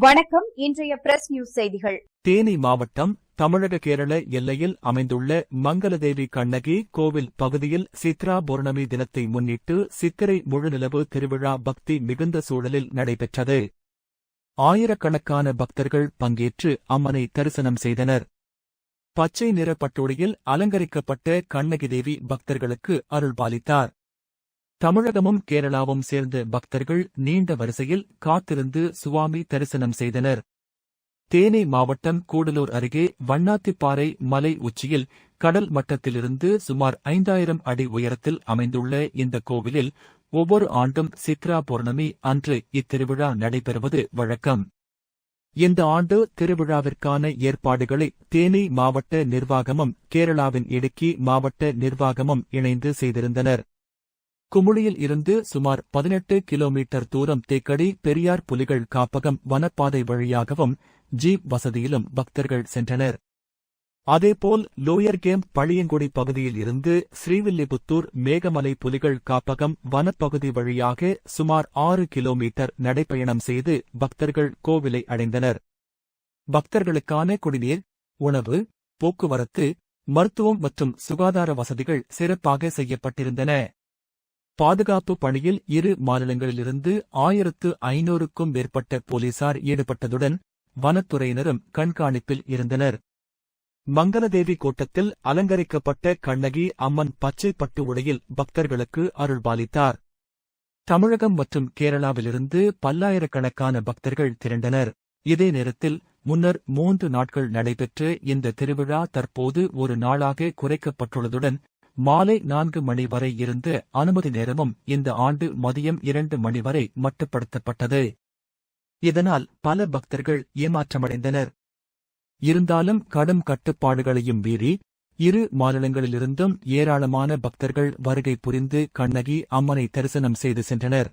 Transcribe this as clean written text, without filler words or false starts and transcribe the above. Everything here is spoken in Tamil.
வணக்கம். இன்றைய பிரஸ் நியூஸ் செய்திகள். தேனி மாவட்டம் தமிழக கேரள எல்லையில் அமைந்துள்ள மங்களதேவி கண்ணகி கோவில் பகுதியில் சித்ரா பௌர்ணமி தினத்தை முன்னிட்டு சித்திரை முழுநிலவு திருவிழா பக்தி மிகுந்த சூழலில் நடைபெற்றது. ஆயிரக்கணக்கான பக்தர்கள் பங்கேற்று அம்மனை தரிசனம் செய்தனர். பச்சை நிற பட்டுடையில் அலங்கரிக்கப்பட்ட கண்ணகி தேவி பக்தர்களுக்கு அருள்பாலித்தார். தமிழகமும் கேரளாவும் சேர்ந்த பக்தர்கள் நீண்ட வரிசையில் காத்திருந்து சுவாமி தரிசனம் செய்தனர். தேனி மாவட்டம் கூடலூர் அருகே வண்ணாத்திப்பாறை மலை உச்சியில் கடல் மட்டத்திலிருந்து சுமார் 5000 அடி உயரத்தில் அமைந்துள்ள இந்த கோவிலில் ஒவ்வொரு ஆண்டும் சித்ரா பௌர்ணமி அன்று இத்திருவிழா நடைபெறுவது வழக்கம். இந்த ஆண்டு திருவிழாவிற்கான ஏற்பாடுகளை தேனி மாவட்ட நிர்வாகமும் கேரளாவின் இடுக்கி மாவட்ட நிர்வாகமும் இணைந்து செய்திருந்தனர். குமுளியில் இருந்து சுமார் 18 கிலோமீட்டர் தூரம் தேக்கடி பெரியார் புலிகள் காப்பகம் வனப்பாதை வழியாகவும் ஜீப் வசதியிலும் பக்தர்கள் சென்றனர். அதேபோல் லோயர் கேம் பழியங்குடி பகுதியில் இருந்து ஸ்ரீவில்லிபுத்தூர் மேகமலை புலிகள் காப்பகம் வனப்பகுதி வழியாக சுமார் 6 கிலோமீட்டர் நடைப்பயணம் செய்து பக்தர்கள் கோவிலை அடைந்தனர். பக்தர்களுக்கான குடிநீர், உணவு, போக்குவரத்து, மருத்துவம் மற்றும் சுகாதார வசதிகள் சிறப்பாக செய்யப்பட்டிருந்தன. பாதுகாப்பு பணியில் இரு மாநிலங்களிலிருந்து 1500க்கும் மேற்பட்ட போலீசார் ஈடுபட்டதுடன் வனத்துறையினரும் கண்காணிப்பில் இருந்தனர். மங்களதேவி கோட்டத்தில் அலங்கரிக்கப்பட்ட கண்ணகி அம்மன் பச்சை பட்டு உடையில் பக்தர்களுக்கு அருள்பாலித்தார். தமிழகம் மற்றும் கேரளாவிலிருந்து பல்லாயிரக்கணக்கான பக்தர்கள் திரண்டனர். இதே நேரத்தில் முன்னர் 3 நாட்கள் நடைபெற்ற இந்த திருவிழா தற்போது ஒரு நாளாக குறைக்கப்பட்டுள்ளதுடன் மாலை 4 மணி வரை இருந்த அனுமதி நேரமும் இந்த ஆண்டு மதியம் 2 மணி வரை மட்டுப்படுத்தப்பட்டது. இதனால் பல பக்தர்கள் ஏமாற்றமடைந்தனர். இருந்தாலும் கடும் கட்டுப்பாடுகளையும் மீறி இரு மாநிலங்களிலிருந்தும் ஏராளமான பக்தர்கள் வருகை புரிந்து கண்ணகி அம்மனை தரிசனம் செய்து சென்றனர்.